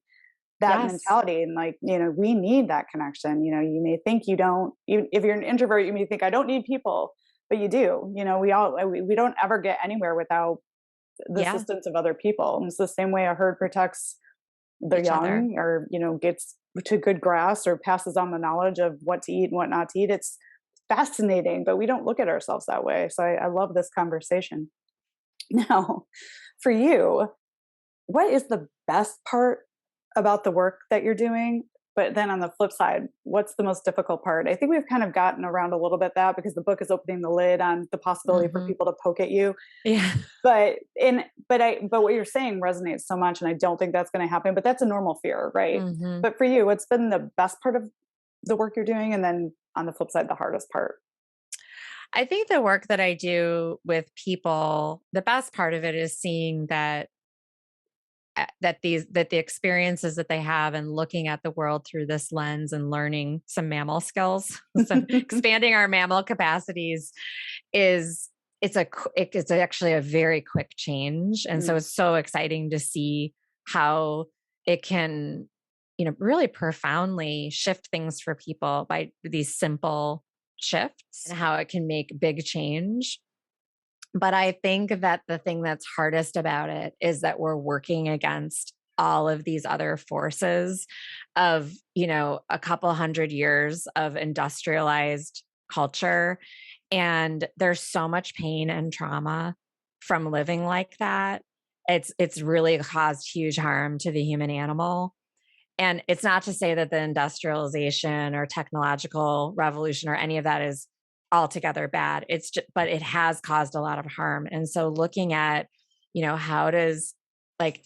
that Yes. mentality. And we need that connection. You may think you don't, even if you're an introvert, you may think I don't need people, but you do. We don't ever get anywhere without the Yeah. assistance of other people. And it's the same way a herd protects the Each other. young, or gets to good grass, or passes on the knowledge of what to eat and what not to eat. It's fascinating, but we don't look at ourselves that way. So I love this conversation. Now, for you, what is the best part about the work that you're doing? But then on the flip side, what's the most difficult part? I think we've kind of gotten around a little bit that, because the book is opening the lid on the possibility for people to poke at you. Yeah. But what you're saying resonates so much, and I don't think that's going to happen. But that's a normal fear, right? Mm-hmm. But for you, what's been the best part of the work you're doing, and then on the flip side, the hardest part? I think the work that I do with people, the best part of it is seeing that the experiences that they have, and looking at the world through this lens, and learning some mammal skills, so expanding our mammal capacities it's actually a very quick change. And so it's so exciting to see how it can, really profoundly shift things for people by these simple shifts, and how it can make big change. But I think that the thing that's hardest about it is that we're working against all of these other forces of, a couple hundred years of industrialized culture. And there's so much pain and trauma from living like that. It's really caused huge harm to the human animal. And it's not to say that the industrialization or technological revolution or any of that is altogether bad. It's just, but it has caused a lot of harm. And so looking at, how does, like,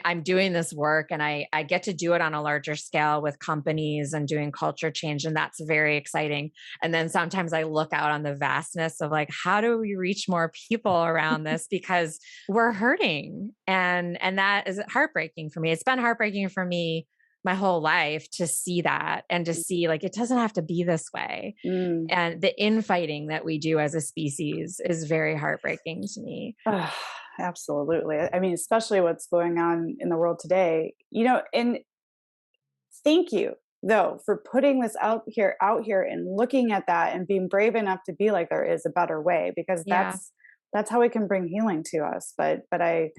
I'm doing this work, and I get to do it on a larger scale with companies and doing culture change. And that's very exciting. And then sometimes I look out on the vastness of, like, how do we reach more people around this? Because we're hurting. And that is heartbreaking for me. It's been heartbreaking for me my whole life to see that, and to see, like, it doesn't have to be this way. And the infighting that we do as a species is very heartbreaking to me. Absolutely. I mean, especially what's going on in the world today, and thank you though for putting this out here and looking at that, and being brave enough to be like, there is a better way, because that's how we can bring healing to us. But I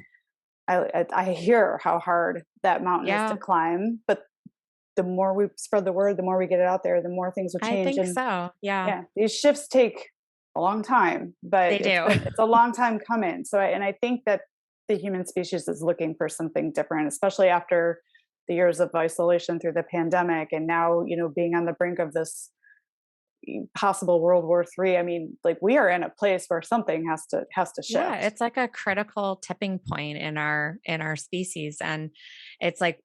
hear how hard that mountain is to climb, but the more we spread the word, the more we get it out there, the more things will change. I think so. Yeah. These shifts take a long time, but They do. It's a long time coming. So I think that the human species is looking for something different, especially after the years of isolation through the pandemic, and now, being on the brink of this possible World War III. I mean, like, we are in a place where something has to Yeah, shift. it's like a critical tipping point in our species. And it's like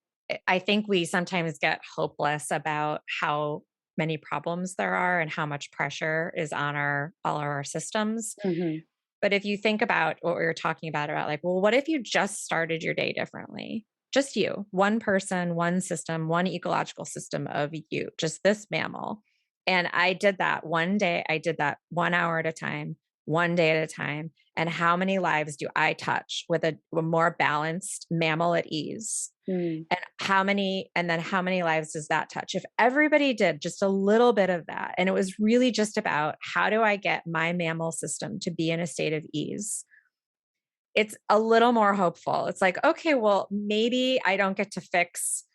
I think we sometimes get hopeless about how many problems there are and how much pressure is on our all of our systems. Hmm. But if you think about what we were talking about like, well, what if you just started your day differently? Just you, one person, one system, one ecological system of you, just this mammal. And I did that one day. I did that 1 hour at a time, one day at a time. And how many lives do I touch with a more balanced mammal at ease? Mm. And then how many lives does that touch? If everybody did just a little bit of that, and it was really just about how do I get my mammal system to be in a state of ease, it's a little more hopeful. It's like, okay, well, maybe I don't get to fix,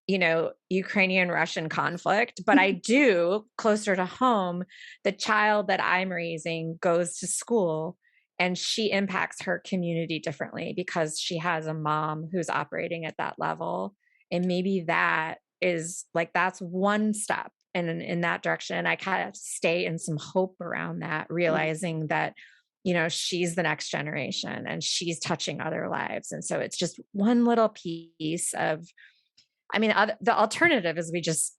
Ukrainian Russian conflict, but I do closer to home. The child that I'm raising goes to school and she impacts her community differently because she has a mom who's operating at that level. And maybe that is like, that's one step in that direction. And I kind of stay in some hope around that, realizing that she's the next generation and she's touching other lives. And so it's just one little piece of, the alternative is we just,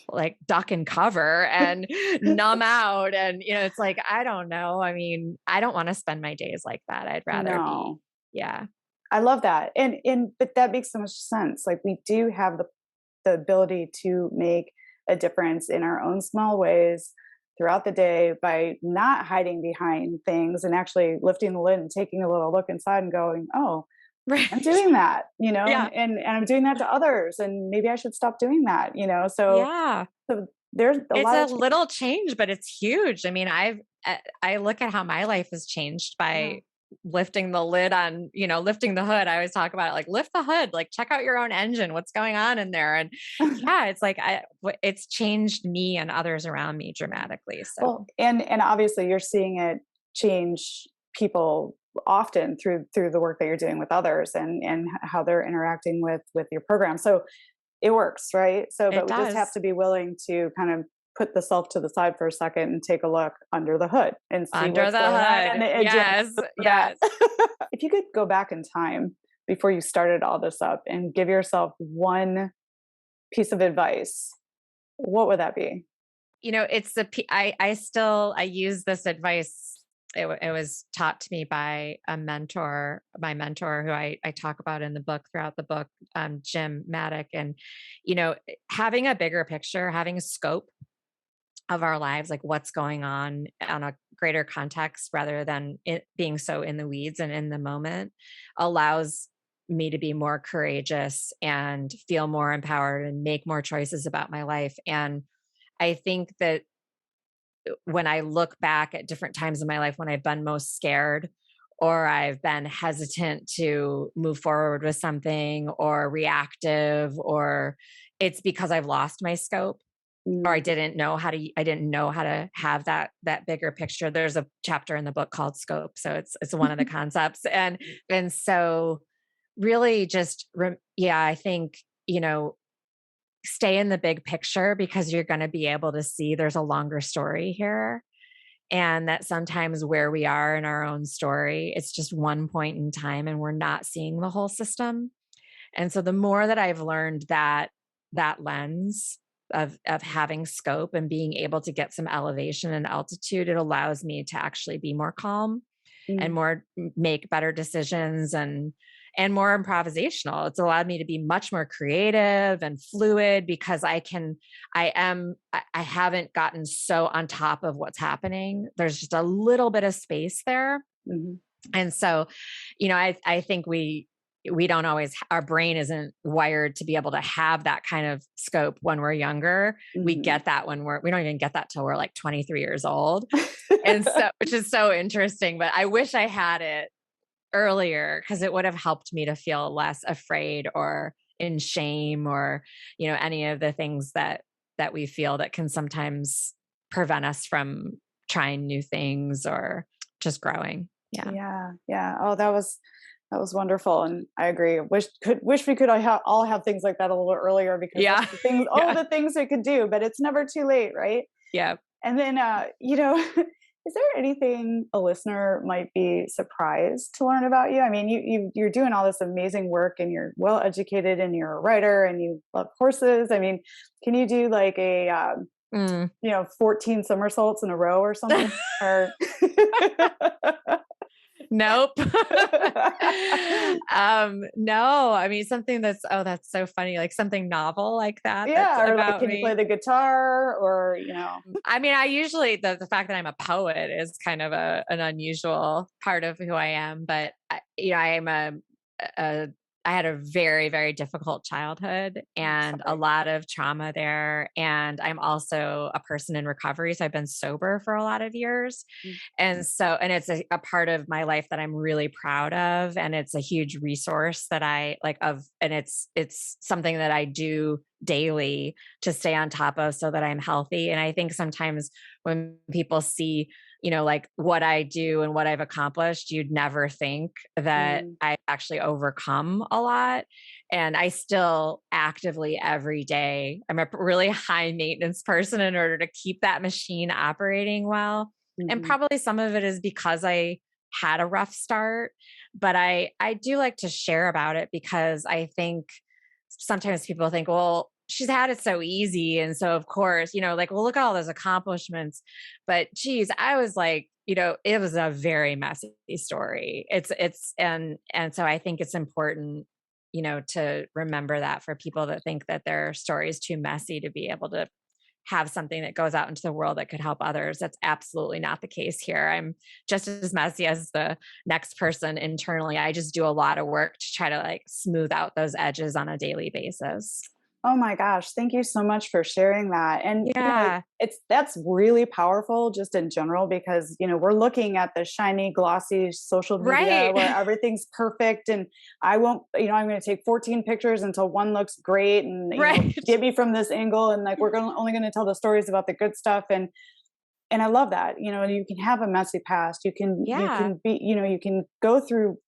like duck and cover and numb out. And, it's like, I don't know. I mean, I don't want to spend my days like that. I'd rather be, No, yeah. I love that, and but that makes so much sense. Like, we do have the ability to make a difference in our own small ways throughout the day by not hiding behind things and actually lifting the lid and taking a little look inside and going, oh, I'm Right. doing that, Yeah. and I'm doing that to others, and maybe I should stop doing that. Yeah. So there's a It's lot a of change. little change, but it's huge. I mean, I look at how my life has changed Yeah. by lifting the lid on, lifting the hood. I always talk about it, like lift the hood, like check out your own engine, what's going on in there. And yeah, it's like it's changed me and others around me dramatically. Well, So and obviously you're seeing it change people often through the work that you're doing with others, and how they're interacting with your program. So it works, right? So, it but we just have does. to be willing to kind of put the self to the side for a second and take a look under the hood and see Under what's the going on and hood. adjust Yes. for that. Yes. If you could go back in time before you started all this up and give yourself one piece of advice, what would that be? It's I use this advice. It was taught to me by my mentor, who I talk about in the book, throughout the book, Jim Maddock. And, having a bigger picture, having a scope of our lives, like what's going on a greater context rather than it being so in the weeds and in the moment, allows me to be more courageous and feel more empowered and make more choices about my life. And I think that when I look back at different times in my life when I've been most scared or I've been hesitant to move forward with something or reactive, or it's because I've lost my scope or Mm. I didn't know how to have that bigger picture. There's a chapter in the book called Scope. So it's one of the concepts. And so really just I think, stay in the big picture because you're going to be able to see there's a longer story here. And that sometimes where we are in our own story, it's just one point in time and we're not seeing the whole system. And so the more that I've learned that lens of having scope and being able to get some elevation and altitude, it allows me to actually be more calm and Mm. more make better decisions and more improvisational. It's allowed me to be much more creative and fluid because I haven't gotten so on top of what's happening. There's just a little bit of space there. Mhm. And so, I think we don't always, our brain isn't wired to be able to have that kind of scope when we're younger. We Mhm. get that we don't even get that till we're like 23 years old. And so, which is so interesting, but I wish I had it earlier because it would have helped me to feel less afraid or in shame or, any of the things that we feel that can sometimes prevent us from trying new things or just growing. Yeah. Yeah, yeah. Oh, that was That was wonderful, and I agree. Wish we could all have things like that a little earlier because that's Yeah. the things, all Yeah. the things we could do. But it's never too late, right? Yeah. And then, is there anything a listener might be surprised to learn about you? I mean, you're doing all this amazing work, and you're well educated, and you're a writer, and you love horses. I mean, can you do like a Mm. 14 somersaults in a row or something? Or Nope. No, I mean, something that's so funny, like something novel like that, that's yeah, or like, about can you play me. the guitar? Or I mean, I usually, the fact that I'm a poet is kind of an unusual part of who I am, but I am a I had a very, very difficult childhood I'm and a sorry. lot of trauma there. And I'm also a person in recovery. So I've been sober for a lot of years. Mm. And it's a part of my life that I'm really proud of. And it's a huge resource that I like and it's something that I do daily to stay on top of so that I'm healthy. And I think sometimes when people see, like what I do and what I've accomplished, you'd never think that Mm. I actually overcome a lot. And I still actively every day, I'm a really high maintenance person in order to keep that machine operating well. And Mhm. probably some of it is because I had a rough start, but I do like to share about it because I think sometimes people think, well, she's had it so easy. And so, of course, like, well, look at all those accomplishments. But geez, I was like, it was a very messy story. And so I think it's important, to remember that for people that think that their story is too messy to be able to have something that goes out into the world that could help others. That's absolutely not the case here. I'm just as messy as the next person internally. I just do a lot of work to try to like smooth out those edges on a daily basis. Oh my gosh, thank you so much for sharing that. And Yeah. that's really powerful just in general because we're looking at the shiny, glossy social media Right. where everything's perfect, and I won't, I'm going to take 14 pictures until one looks great, and Right. get me from this angle, and like only going to tell the stories about the good stuff. And I love that. You can have a messy past. Yeah. You can be, you can go through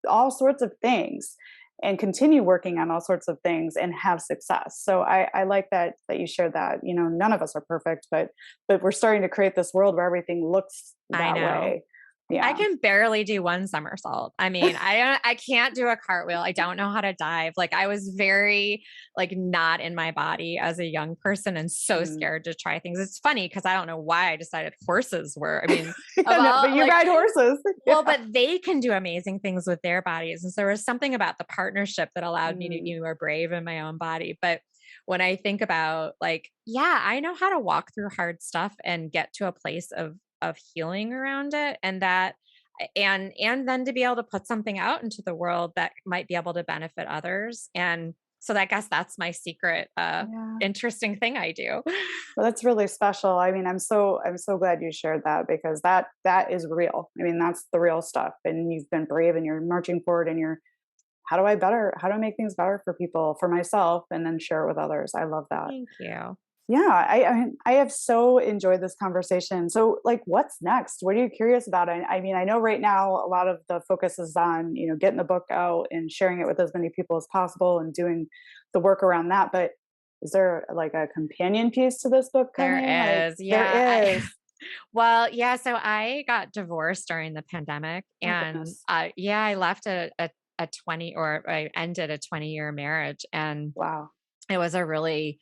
all sorts of things and continue working on all sorts of things and have success. So I like that you shared that. None of us are perfect, but we're starting to create this world where everything looks I that know. way. I Yeah. can barely do one somersault. I mean, I can't do a cartwheel. I don't know how to dive. Like I was very like not in my body as a young person and so Mm. scared to try things. It's funny because I don't know why I decided horses were. I mean, Yeah, of no, but all you like ride horses. well, Yeah. but they can do amazing things with their bodies. And so there was something about the partnership that allowed me to Mm. be more brave in my own body. But when I think about like, yeah, I know how to walk through hard stuff and get to a place of healing around it. And then to be able to put something out into the world that might be able to benefit others. And so I guess that's my secret Yeah. interesting thing I do. Well, that's really special. I mean, I'm so glad you shared that because that is real. I mean, that's the real stuff. And you've been brave, and you're marching forward, and you're how do I make things better for people, for myself, and then share it with others. I love that. Thank you. Yeah, I have so enjoyed this conversation. So, like, what's next? What are you curious about? I mean, I know right now a lot of the focus is on getting the book out and sharing it with as many people as possible and doing the work around that. But is there like a companion piece to this book coming? Like, There is. Yeah. there is. Well, yeah. So I got divorced during the pandemic, Oh and goodness! yeah, I left a 20 or I ended a 20-year marriage, and Wow. it was a really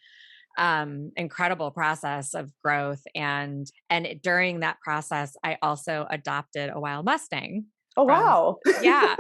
incredible process of growth. During that process, I also adopted a wild Mustang Oh from wow. yeah.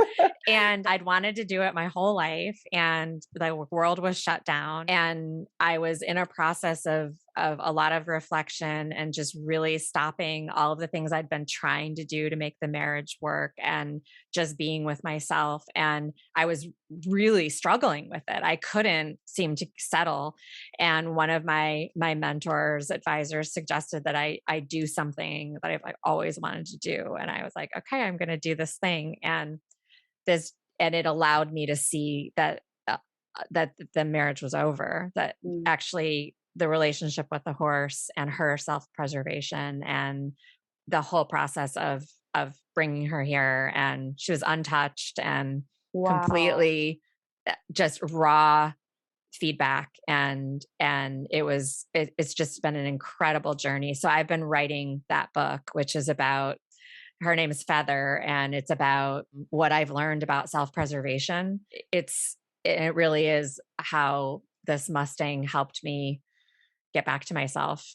And I'd wanted to do it my whole life, and the world was shut down. And I was in a process of a lot of reflection and just really stopping all of the things I'd been trying to do to make the marriage work and just being with myself. And I was really struggling with it. I couldn't seem to settle. And one of my mentors, advisors suggested that I do something that I've like always wanted to do. And I was like, okay, I'm going to do this thing. And it allowed me to see that the marriage was over, that Mm. actually the relationship with the horse and her self-preservation and the whole process of bringing her here, and she was untouched, and Wow. completely just raw feedback. And it's just been an incredible journey. So I've been writing that book, which is about, her name is Feather, and it's about what I've learned about self-preservation. It really is how this Mustang helped me get back to myself.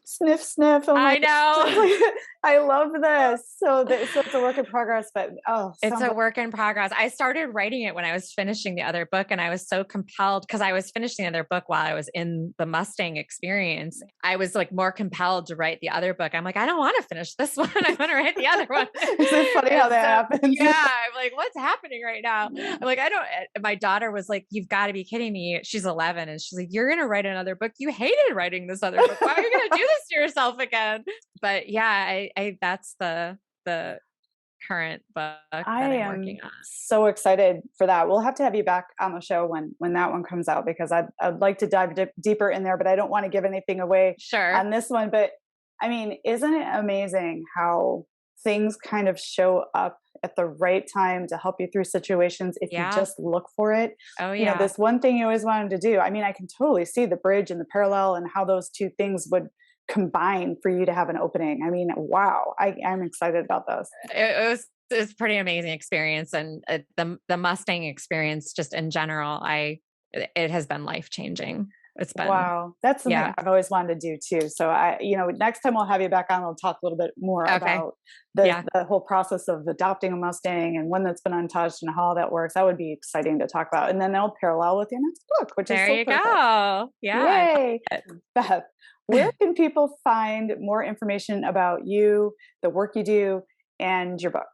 Sniff, sniff. Oh my I know. gosh. I love this. So it's a work in progress, but It's sounds a like work in progress. I started writing it when I was finishing the other book, and I was so compelled because I was finishing the other book while I was in the Mustang experience. I was like more compelled to write the other book. I'm like, I don't want to finish this one. I want to write the other one. Isn't it funny how And that so, happens? yeah, I'm like, what's happening right now? I'm like, I don't. My daughter was like, you've got to be kidding me. She's 11, and she's like, you're going to write another book. You hated writing this other book. Why are you going to do this to yourself again? But yeah, I that's the current book that I I'm am working on. so excited for that. We'll have to have you back on the show when that one comes out, because I'd like to dive deeper in there, but I don't want to give anything away Sure. on this one. But I mean, isn't it amazing how things kind of show up at the right time to help you through situations if you Yeah. just look for it? Oh, You know, yeah. this one thing you always wanted to do. I mean, I can totally see the bridge and the parallel and how those two things would combine for you to have an opening. I mean, wow, I'm excited about this. It's pretty amazing experience. And the Mustang experience just in general, it has been life-changing. It's been, Wow, that's something yeah. I've always wanted to do too. So next time we'll have you back on, we'll talk a little bit more Okay. about Yeah. the whole process of adopting a Mustang and one that's been untouched and how all that works. That would be exciting to talk about. And then they'll parallel with your next book, which There is so you perfect. go. Yeah. I Yay. love Beth, where can people find more information about you, the work you do, and your book?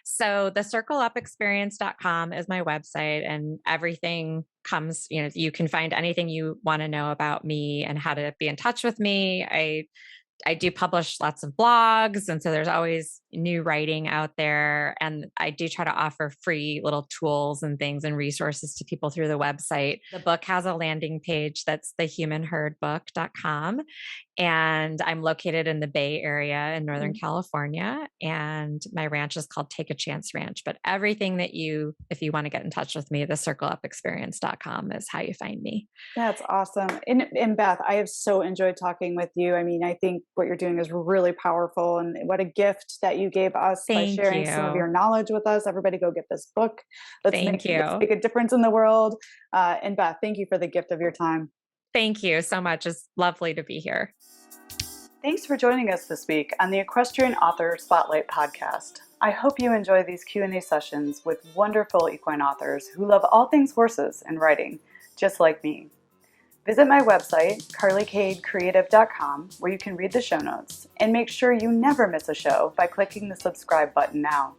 So the circleupexperience.com is my website, and everything comes, you can find anything you want to know about me and how to be in touch with me. I do publish lots of blogs. And so there's always new writing out there. And I do try to offer free little tools and things and resources to people through the website. The book has a landing page that's thehumanherdbook.com. And I'm located in the Bay Area in Northern California. And my ranch is called Take a Chance Ranch. But everything if you want to get in touch with me, the circleupexperience.com is how you find me. That's awesome. And Beth, I have so enjoyed talking with you. I mean, I think what you're doing is really powerful, and what a gift that you gave us by Thank sharing some of you. your knowledge with us. Everybody go get this book. Let's Thank you. make a difference in the world. And Beth, thank you for the gift of your time. Thank you so much. It's lovely to be here. Thanks for joining us this week on the Equestrian Author Spotlight podcast. I hope you enjoy these Q&A sessions with wonderful equine authors who love all things horses and riding, just like me. Visit my website, carlycadecreative.com, where you can read the show notes, and make sure you never miss a show by clicking the subscribe button now.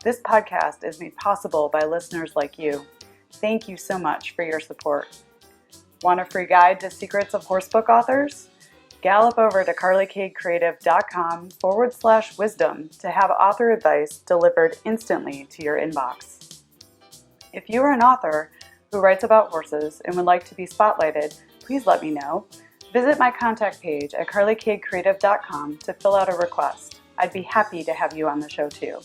This podcast is made possible by listeners like you. Thank you so much for your support. Want a free guide to secrets of horsebook authors? Gallop over to carlycadecreative.com/wisdom to have author advice delivered instantly to your inbox. If you are an author who writes about horses and would like to be spotlighted, please let me know. Visit my contact page at carlycadecreative.com to fill out a request. I'd be happy to have you on the show too.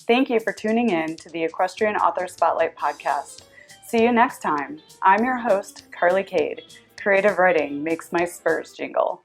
Thank you for tuning in to the Equestrian Author Spotlight podcast. See you next time. I'm your host, Carly Cade. Creative writing makes my spurs jingle.